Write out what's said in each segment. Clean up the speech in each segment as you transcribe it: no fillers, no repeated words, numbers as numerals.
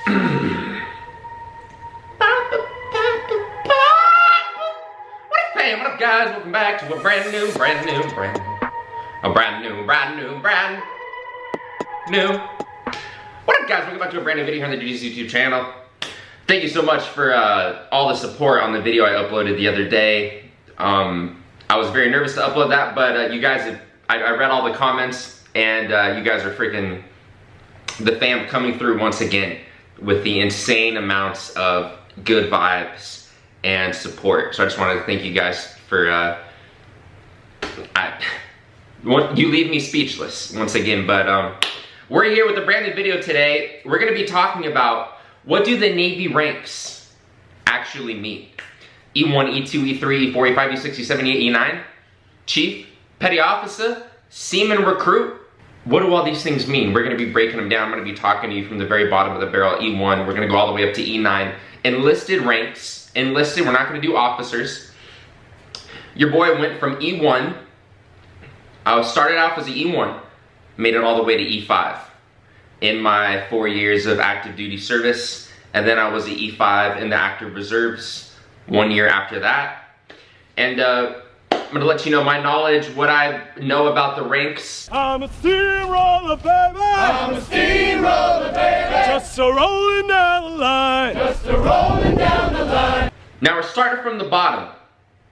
What up, guys? Welcome back to a brand new. What up, guys? Welcome back to a brand new video here on the JTsuits YouTube channel. Thank you so much for all the support on the video I uploaded the other day. I was very nervous to upload that, but you guys, I read all the comments, and you guys are freaking the fam coming through once again with the insane amounts of good vibes and support. So I just wanted to thank you guys for you leave me speechless once again. But we're here with a brand new video today. We're going to be talking about what do the Navy ranks actually mean. E1, E2, E3, E4, E5, E6, E7, E8, E9, Chief, Petty Officer, Seaman Recruit. What do all these things mean? We're going to be breaking them down. I'm going to be talking to you from the very bottom of the barrel, E1. We're going to go all the way up to E9. Enlisted ranks. Enlisted, we're not going to do officers. Your boy went from E1. I started off as an E1. Made it all the way to E5 in my 4 years of active duty service. And then I was an E5 in the active reserves 1 year after that. And I'm gonna let you know my knowledge, what I know about the ranks. I'm a steamroller, baby. I'm a steamroller, baby. Just a rolling down the line. Just a rolling down the line. Now we're starting from the bottom.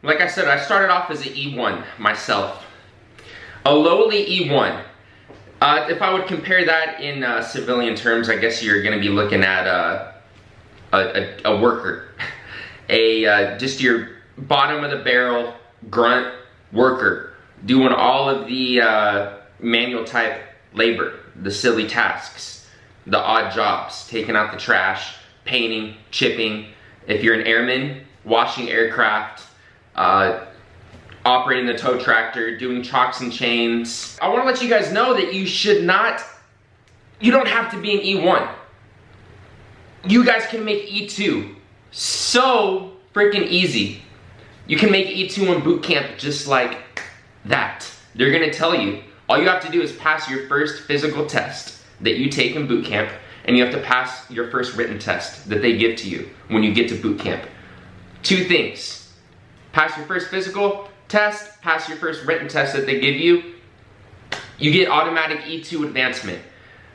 Like I said, I started off as an E1 myself. A lowly E1. If I would compare that in civilian terms, I guess you're gonna be looking at a worker. Just your bottom of the barrel grunt worker doing all of the manual type labor, the silly tasks, the odd jobs, taking out the trash, painting, chipping. If you're an airman, washing aircraft, operating the tow tractor, doing chocks and chains. I want to let you guys know that you don't have to be an E1. You guys can make E2 so freaking easy. You can make E2 in boot camp just like that. They're gonna tell you, all you have to do is pass your first physical test that you take in boot camp, and you have to pass your first written test that they give to you when you get to boot camp. Two things: pass your first physical test, pass your first written test that they give you, you get automatic E2 advancement.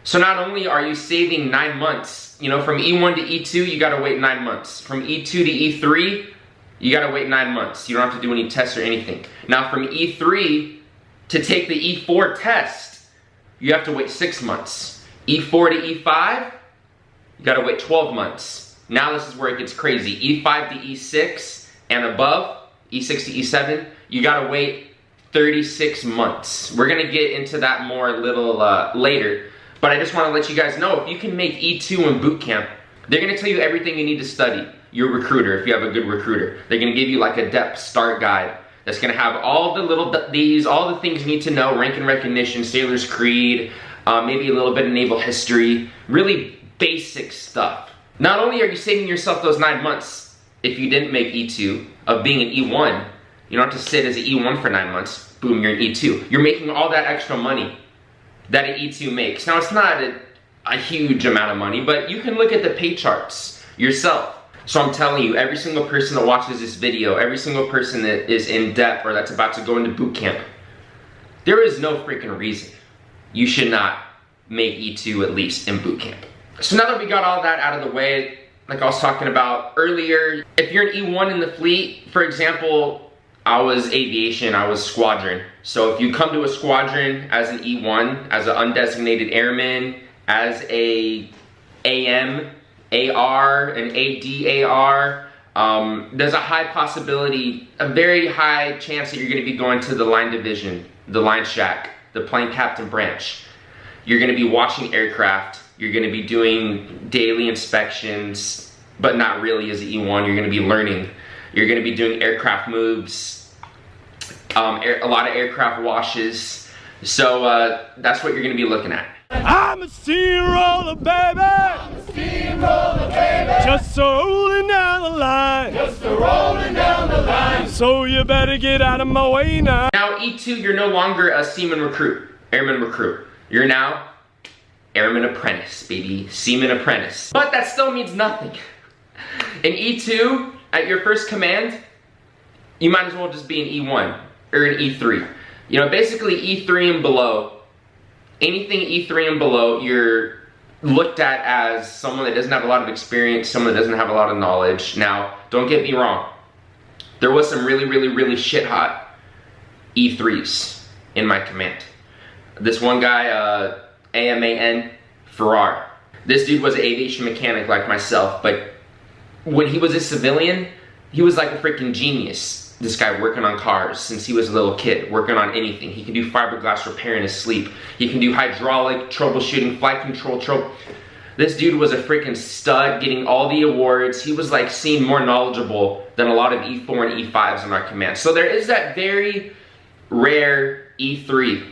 So not only are you saving 9 months, you know, from E1 to E2, you gotta wait 9 months. From E2 to E3, you gotta wait 9 months. You don't have to do any tests or anything. Now from E3 to take the E4 test, you have to wait 6 months. E4 to E5, you gotta wait 12 months. Now this is where it gets crazy. E5 to E6 and above, E6 to E7, you gotta wait 36 months. We're gonna get into that more a little later. But I just want to let you guys know, if you can make E2 in boot camp, they're going to tell you everything you need to study. Your recruiter, if you have a good recruiter. They're going to give you like a depth start guide that's going to have all the little all the things you need to know, rank and recognition, sailor's creed, maybe a little bit of naval history, really basic stuff. Not only are you saving yourself those 9 months if you didn't make E2 of being an E1, you don't have to sit as an E1 for 9 months, boom, you're an E2. You're making all that extra money that an E2 makes. Now it's not a huge amount of money, but you can look at the pay charts yourself. So I'm telling you, every single person that watches this video, every single person that is in depth or that's about to go into boot camp, there is no freaking reason you should not make E2 at least in boot camp. So now that we got all that out of the way, like I was talking about earlier, if you're an E1 in the fleet, for example, I was aviation, I was squadron. So if you come to a squadron as an E1, as an undesignated airman, as a AM, AR, an ADAR, there's a high possibility, a very high chance that you're gonna be going to the line division, the line shack, the plane captain branch. You're gonna be watching aircraft, you're gonna be doing daily inspections, but not really as an E1, you're gonna be learning. You're gonna be doing aircraft moves, a lot of aircraft washes. So that's what you're gonna be looking at. I'm a steamroller, baby. I'm a steamroller, baby. Just a rolling down the line. Just a rolling down the line. So you better get out of my way now. Now E2, you're no longer a seaman recruit, airman recruit. You're now Airman Apprentice, baby. Seaman Apprentice. But that still means nothing. In E2, at your first command, you might as well just be an E1 or an E3. You know, basically E3 and below, anything E3 and below, you're looked at as someone that doesn't have a lot of experience, someone that doesn't have a lot of knowledge. Now, don't get me wrong. There was some really shit hot E3s in my command. This one guy, AMAN Farrar. This dude was an aviation mechanic like myself, but when he was a civilian, he was like a freaking genius. This guy working on cars since he was a little kid, working on anything. He can do fiberglass repair in his sleep. He can do hydraulic troubleshooting, flight control This dude was a freaking stud, getting all the awards. He was like seen more knowledgeable than a lot of E4 and E5s in our command. So there is that very rare E3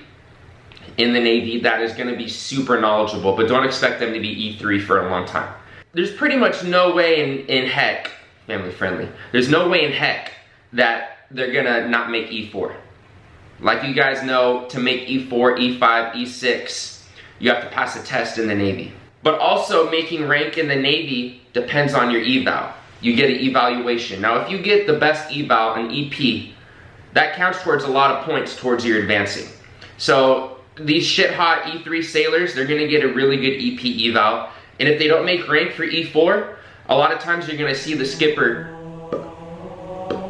in the Navy that is going to be super knowledgeable, but don't expect them to be E3 for a long time. There's pretty much no way in heck, family friendly, there's no way in heck that they're going to not make E4. Like you guys know, to make E4, E5, E6, you have to pass a test in the Navy. But also making rank in the Navy depends on your eval. You get an evaluation. Now if you get the best eval, an EP, that counts towards a lot of points towards your advancing. So these shit hot E3 sailors, they're gonna get a really good EP eval. And if they don't make rank for E4, a lot of times you're gonna see the skipper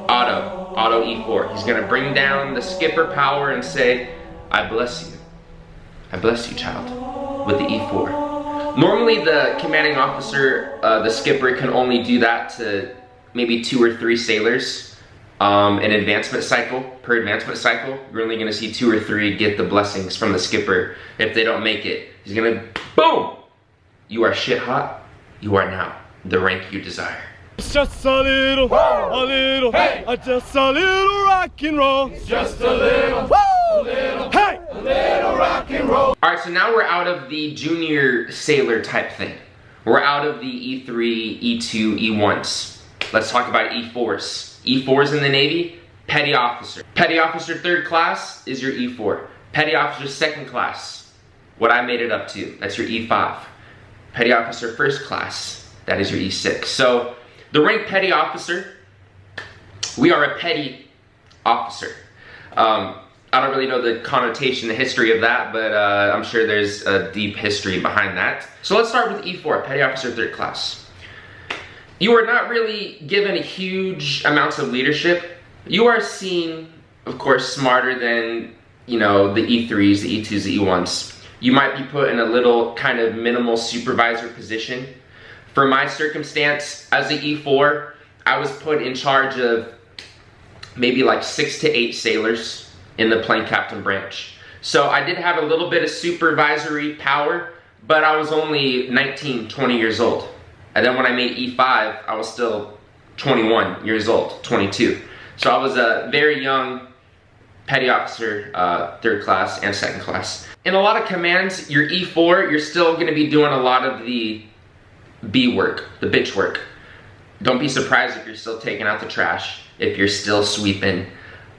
auto E4. He's gonna bring down the skipper power and say, I bless you child, with the E4. Normally the commanding officer, the skipper, can only do that to maybe 2 or 3 sailors. An advancement cycle, per advancement cycle, you're only gonna see 2 or 3 get the blessings from the skipper. If they don't make it, he's gonna, boom! You are shit hot, you are now the rank you desire. It's just a little, Hey! just a little rock and roll. It's just a little, Hey! a little rock and roll. Alright, so now we're out of the junior sailor type thing. We're out of the E3, E2, E1s. Let's talk about E4s. E4s in the Navy, petty officer. Petty officer 3rd class is your E4. Petty officer 2nd class, what I made it up to, that's your E5. Petty officer 1st class, that is your E6. So the rank petty officer, we are a petty officer. I don't really know the connotation, the history of that, but I'm sure there's a deep history behind that. So let's start with E4, petty officer 3rd class. You are not really given huge amounts of leadership. You are seen, of course, smarter than, you know, the E3s, the E2s, the E1s. You might be put in a little kind of minimal supervisor position. For my circumstance, as an E4, I was put in charge of maybe like 6 to 8 sailors in the plane captain branch. So I did have a little bit of supervisory power, but I was only 19, 20 years old. And then when I made E5, I was still 21 years old, 22. So I was a very young petty officer, 3rd class and 2nd class. In a lot of commands, your E4, you're still gonna be doing a lot of the B work, the bitch work. Don't be surprised if you're still taking out the trash, if you're still sweeping,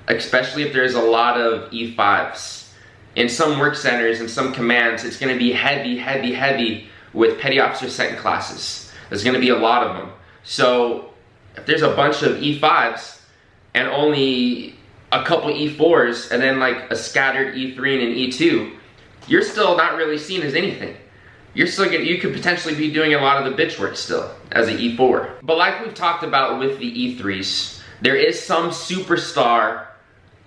especially if there's a lot of E5s. In some work centers, in some commands, it's gonna be heavy with petty officer 2nd classes. There's gonna be a lot of them. So if there's a bunch of E5s and only a couple E4s and then like a scattered E3 and an E2, you're still not really seen as anything. You're still you could potentially be doing a lot of the bitch work still as an E4. But like we've talked about with the E3s, there is some superstar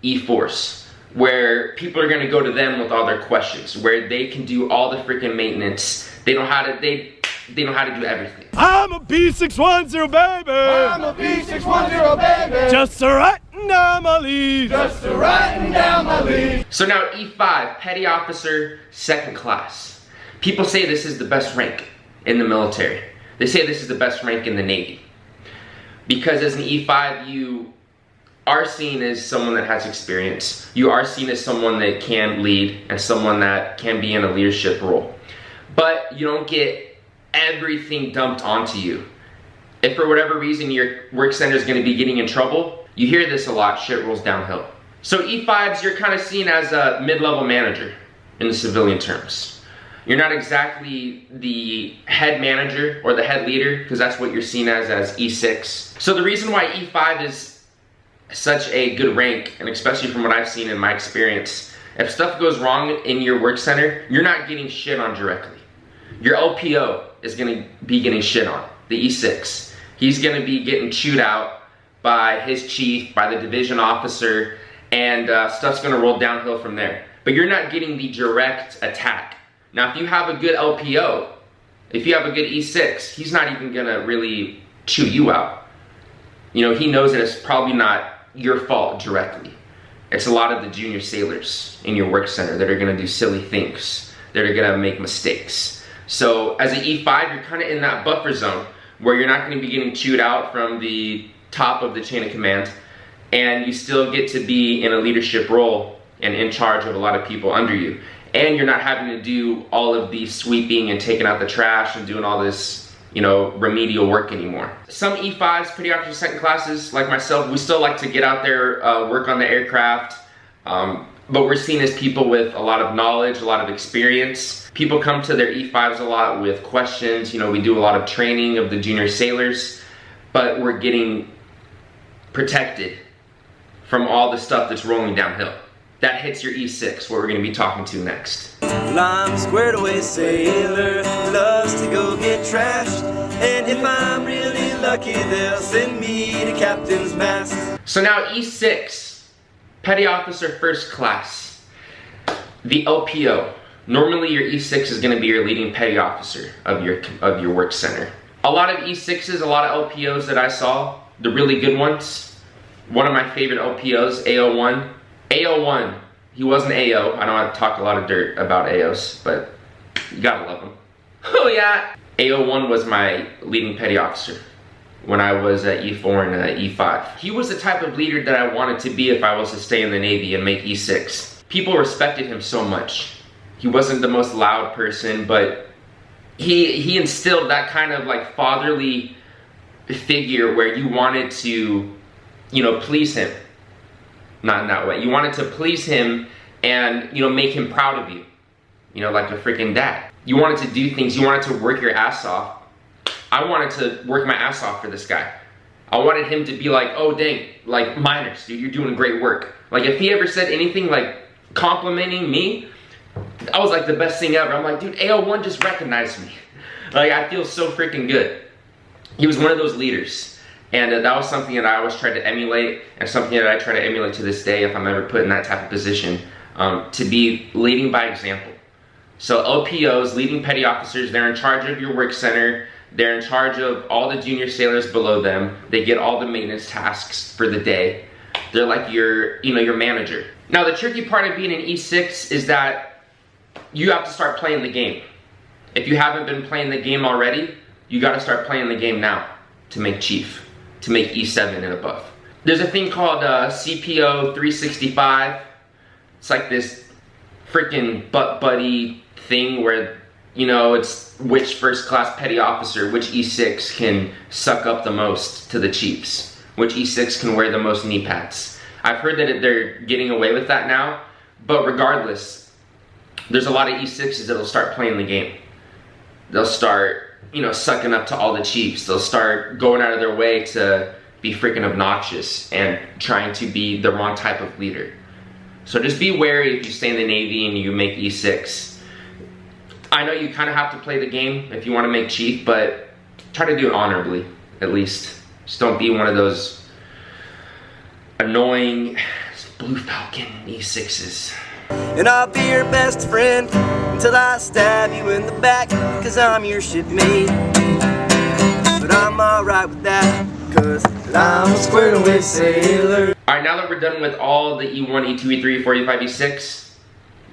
E4s where people are gonna go to them with all their questions, where they can do all the freaking maintenance. They know how to do everything. I'm a B610, baby. I'm a B610, baby. Just a writing down my lead. Just a writing down my lead. So now E5, petty officer 2nd class. People say this is the best rank in the military. They say this is the best rank in the Navy. Because as an E5, you are seen as someone that has experience. You are seen as someone that can lead and someone that can be in a leadership role. But you don't get everything dumped onto you. If for whatever reason your work center is going to be getting in trouble, you hear this a lot, shit rolls downhill. So E5s, you're kind of seen as a mid-level manager in the civilian terms. You're not exactly the head manager or the head leader, because that's what you're seen as E6. So the reason why E5 is such a good rank, and especially from what I've seen in my experience, if stuff goes wrong in your work center, you're not getting shit on directly. Your LPO is gonna be getting shit on, the E6. He's gonna be getting chewed out by his chief, by the division officer, and stuff's gonna roll downhill from there. But you're not getting the direct attack. Now, if you have a good LPO, if you have a good E6, he's not even gonna really chew you out. You know, he knows that it's probably not your fault directly. It's a lot of the junior sailors in your work center that are gonna do silly things, that are gonna make mistakes. So as an E5, you're kind of in that buffer zone where you're not gonna be getting chewed out from the top of the chain of command, and you still get to be in a leadership role and in charge of a lot of people under you. And you're not having to do all of the sweeping and taking out the trash and doing all this, you know, remedial work anymore. Some E5s, petty officer second classes, like myself, we still like to get out there, work on the aircraft, but we're seen as people with a lot of knowledge, a lot of experience. People come to their E5s a lot with questions. You know, we do a lot of training of the junior sailors, but we're getting protected from all the stuff that's rolling downhill. That hits your E6, what we're gonna be talking to next. Well, I'm a squared away sailor who loves to go get trashed, and if I'm really lucky, they'll send me to captain's mast. So now E6, petty officer first class, the LPO. Normally your E6 is gonna be your leading petty officer of your work center. A lot of E6s, a lot of LPOs that I saw, the really good ones. One of my favorite LPOs, AO1. AO1, he wasn't AO. I know I talk a lot of dirt about AOs, but you gotta love him. Oh yeah! AO1 was my leading petty officer when I was at E4 and E5. He was the type of leader that I wanted to be if I was to stay in the Navy and make E6. People respected him so much. He wasn't the most loud person, but he instilled that kind of like fatherly figure where you wanted to, you know, please him. Not in that way. You wanted to please him and, you know, make him proud of you. You know, like a freaking dad. You wanted to do things, you wanted to work your ass off. I wanted to work my ass off for this guy. I wanted him to be like, oh dang, like, miners, dude, you're doing great work. Like, if he ever said anything like complimenting me, I was like the best thing ever. I'm like, dude, AO1 just recognized me. Like, I feel so freaking good. He was one of those leaders. And that was something that I always tried to emulate, and something that I try to emulate to this day if I'm ever put in that type of position, to be leading by example. So LPOs, leading petty officers, they're in charge of your work center, they're in charge of all the junior sailors below them, they get all the maintenance tasks for the day. They're like your, you know, your manager. Now the tricky part of being an E6 is that you have to start playing the game. If you haven't been playing the game already, you gotta start playing the game now to make chief. To make E7 and above. There's a thing called CPO 365. It's like this freaking butt buddy thing where, you know, it's which first class petty officer, which E6 can suck up the most to the chiefs, which E6 can wear the most knee pads. I've heard that they're getting away with that now, but regardless, there's a lot of E6s that'll start playing the game. They'll start, you know, sucking up to all the chiefs. They'll start going out of their way to be freaking obnoxious and trying to be the wrong type of leader. So just be wary if you stay in the Navy and you make E6. I know you kind of have to play the game if you want to make chief, but try to do it honorably, at least. Just don't be one of those annoying Blue Falcon E6s. And I'll be your best friend until I stab you in the back, cause I'm your shipmate. But I'm alright with that, cause I'm a squared away sailor. Alright, now that we're done with all the E1, E2, E3, E4, E5, E6,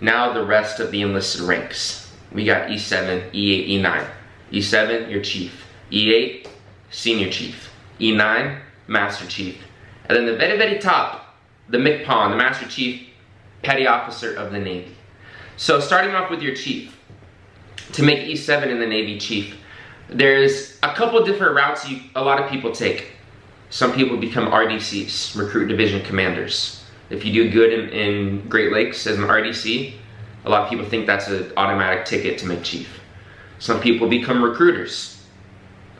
now the rest of the enlisted ranks. We got E7, E8, E9. E7, your chief. E8, senior chief. E9, master chief. And then the very, very top, the MCPON, the master chief, petty officer of the Navy. So starting off with your chief, to make E7 in the Navy chief, there's a couple different routes a lot of people take. Some people become RDCs, recruit division commanders. If you do good in Great Lakes as an RDC, A lot of people think that's an automatic ticket to make chief. Some people become recruiters.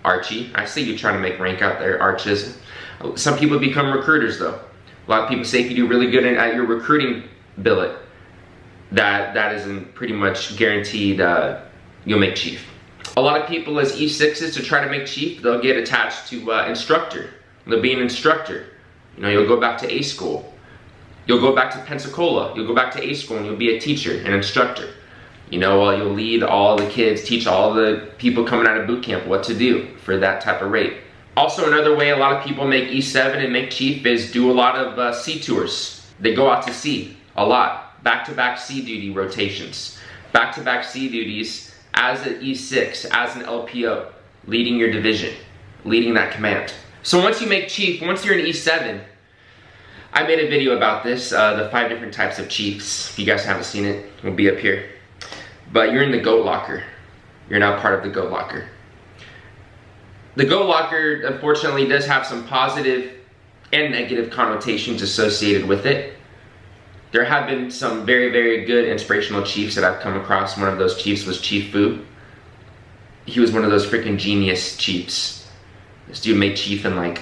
Archie, I see you trying to make rank out there, Arches. Some people become recruiters though. A lot of people say if you do really good at your recruiting billet, that isn't pretty much guaranteed you'll make chief. A lot of people as E6s to try to make chief, they'll get attached to instructor. They'll be an instructor. You know, you'll go back to A school. You'll go back to Pensacola. You'll go back to A school and you'll be a teacher, an instructor. You know, you'll lead all the kids, teach all the people coming out of boot camp what to do for that type of rate. Also, another way a lot of people make E7 and make chief is do a lot of sea tours. They go out to sea a lot. Back-to-back sea duty rotations. Back-to-back sea duties as an E6, as an LPO, leading your division, leading that command. So once you make chief, once you're an E7, I made a video about this, the 5 different types of chiefs. If you guys haven't seen it, it will be up here. But you're in the goat locker. You're now part of the goat locker. The goat locker, unfortunately, does have some positive and negative connotations associated with it. There have been some very, very good inspirational chiefs that I've come across. One of those chiefs was Chief Fu. He was one of those freaking genius chiefs. This dude made chief in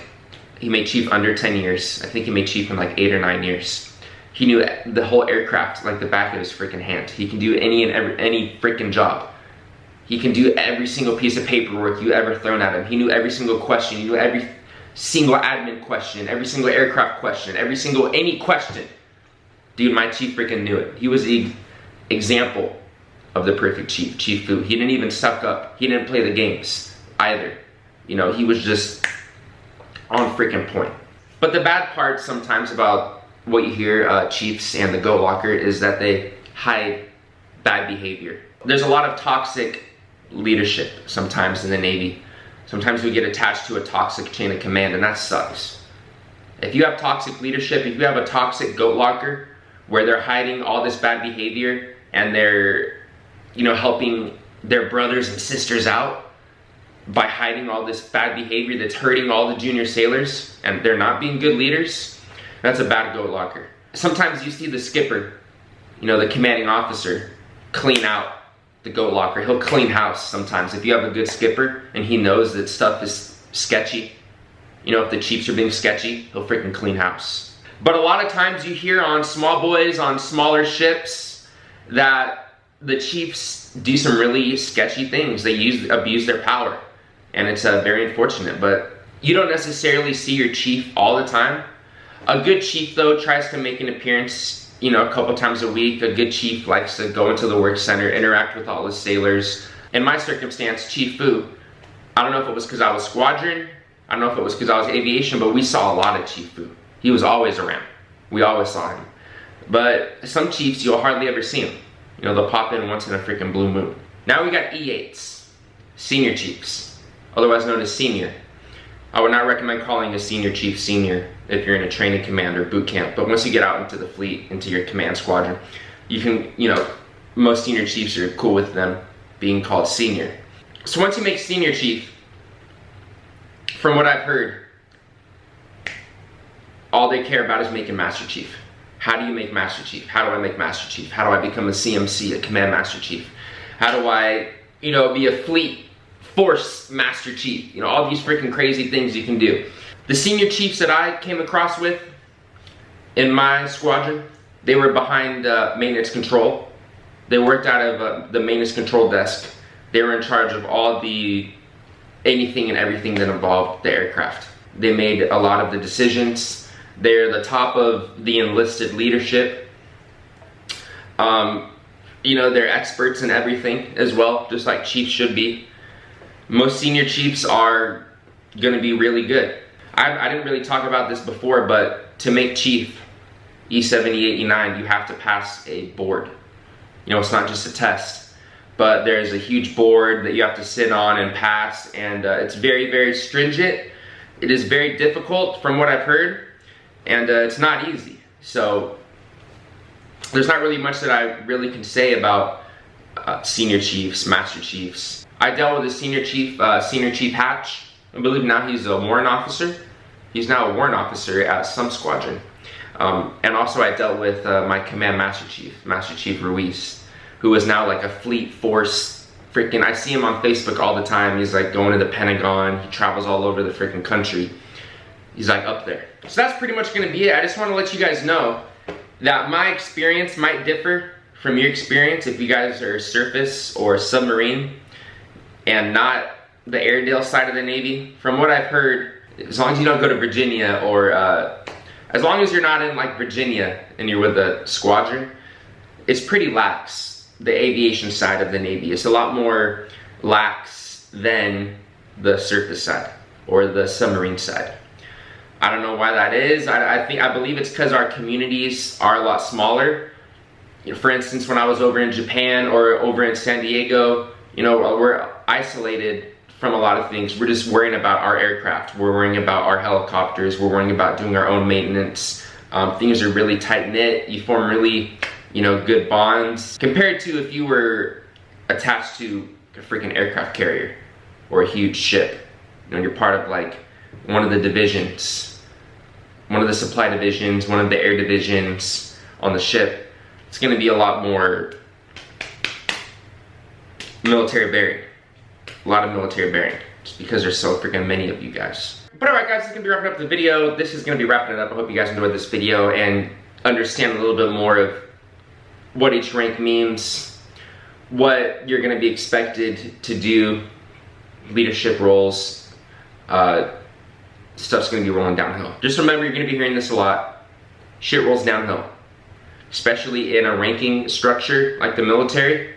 he made chief under 10 years. I think he made chief in 8 or 9 years. He knew the whole aircraft like the back of his freaking hand. He can do any freaking job. He can do every single piece of paperwork you ever thrown at him. He knew every single question. He knew every single admin question, every single aircraft question, any question. Dude, my chief freaking knew it. He was the example of the perfect chief, Chief Fu. He didn't even suck up. He didn't play the games either. You know, he was just on freaking point. But the bad part sometimes about what you hear chiefs and the goat locker is that they hide bad behavior. There's a lot of toxic leadership sometimes in the Navy. Sometimes we get attached to a toxic chain of command, and that sucks. If you have toxic leadership, if you have a toxic goat locker where they're hiding all this bad behavior and they're, you know, helping their brothers and sisters out by hiding all this bad behavior that's hurting all the junior sailors, and they're not being good leaders, that's a bad goat locker. Sometimes you see the skipper, you know, the commanding officer, clean out the goat locker. He'll clean house sometimes. If you have a good skipper and he knows that stuff is sketchy, you know, if the chiefs are being sketchy, he'll freaking clean house. But a lot of times you hear on small boys, on smaller ships, that the chiefs do some really sketchy things. They abuse their power, and it's very unfortunate. But you don't necessarily see your chief all the time. A good chief, though, tries to make an appearance, you know, a couple times a week. A good chief likes to go into the work center, interact with all his sailors. In my circumstance, Chief Fu, I don't know if it was because I was squadron, I don't know if it was because I was aviation, but we saw a lot of Chief Fu. He was always around. We always saw him. But some chiefs, you'll hardly ever see him. You know, they'll pop in once in a freaking blue moon. Now we got E8s, senior chiefs, otherwise known as senior. I would not recommend calling a senior chief senior if you're in a training command or boot camp, but once you get out into the fleet, into your command squadron, you can, you know, most senior chiefs are cool with them being called senior. So once you make senior chief, from what I've heard, all they care about is making Master Chief. How do you make Master Chief? How do I make Master Chief? How do I become a CMC, a Command Master Chief? How do I, you know, be a Fleet Force Master Chief? You know, all these freaking crazy things you can do. The senior chiefs that I came across with in my squadron, they were behind maintenance control. They worked out of the maintenance control desk. They were in charge of all anything and everything that involved the aircraft. They made a lot of the decisions. They're the top of the enlisted leadership. You know, they're experts in everything as well, just like chiefs should be. Most senior chiefs are gonna be really good. I didn't really talk about this before, but to make chief, E7, E8, E9, you have to pass a board. You know, it's not just a test, but there's a huge board that you have to sit on and pass, and it's very, very stringent. It is very difficult from what I've heard, and it's not easy. So there's not really much that I really can say about senior chiefs, master chiefs. I dealt with a senior chief Hatch. I believe now he's a warrant officer. He's now a warrant officer at some squadron. And also I dealt with my command Master Chief Ruiz. who is now like a fleet force freaking, I see him on Facebook all the time. He's like going to the Pentagon. He travels all over the freaking country. He's like up there. So that's pretty much gonna be it. I just wanna let you guys know that my experience might differ from your experience if you guys are surface or submarine and not the Airedale side of the Navy. From what I've heard, as long as you don't go to Virginia or as long as you're not in like Virginia and you're with a squadron, it's pretty lax. The aviation side of the Navy is a lot more lax than the surface side or the submarine side. I don't know why that is. I believe it's because our communities are a lot smaller. You know, for instance, when I was over in Japan or over in San Diego, you know, we're isolated from a lot of things. We're just worrying about our aircraft. We're worrying about our helicopters. We're worrying about doing our own maintenance. Things are really tight knit. You form really, you know, good bonds compared to if you were attached to a freaking aircraft carrier or a huge ship. You know, you're part of like one of the divisions, one of the supply divisions, one of the air divisions on the ship. It's gonna be a lot more military bearing. A lot of military bearing, just because there's so freaking many of you guys. But alright guys, this is gonna be wrapping up the video. This is gonna be wrapping it up. I hope you guys enjoyed this video and understand a little bit more of what each rank means, what you're gonna be expected to do, leadership roles, stuff's gonna be rolling downhill. Just remember, you're gonna be hearing this a lot. Shit rolls downhill, especially in a ranking structure like the military.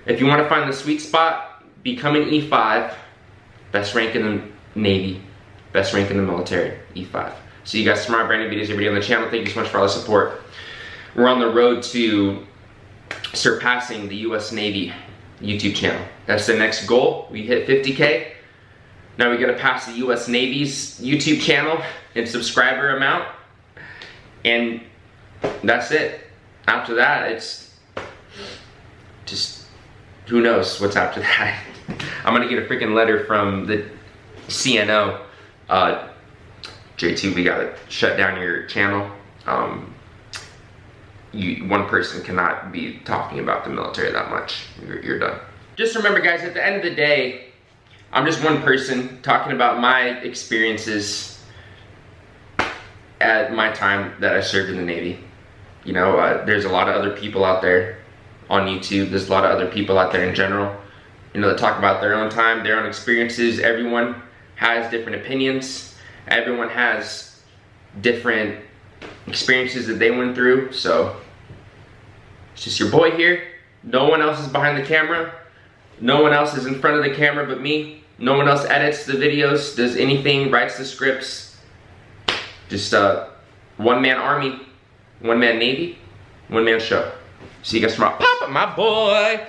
If you wanna find the sweet spot, become an E5, best rank in the Navy, best rank in the military, E5. See you guys tomorrow, brand new videos every day on the channel. Thank you so much for all the support. We're on the road to surpassing the US Navy YouTube channel. That's the next goal. We hit 50K. Now we gotta pass the US Navy's YouTube channel in subscriber amount. And that's it. After that, it's just, who knows what's after that. I'm gonna get a freaking letter from the CNO. JT, we gotta shut down your channel. One person cannot be talking about the military that much. You're done. Just remember guys, at the end of the day, I'm just one person talking about my experiences at my time that I served in the Navy. You know, there's a lot of other people out there on YouTube. There's a lot of other people out there in general, you know, that talk about their own time, their own experiences. Everyone has different opinions. Everyone has different experiences that they went through. So it's just your boy here. No one else is behind the camera. No one else is in front of the camera but me. No one else edits the videos, does anything, writes the scripts. Just one-man army, one-man Navy, one-man show. See you guys tomorrow. Papa, my boy.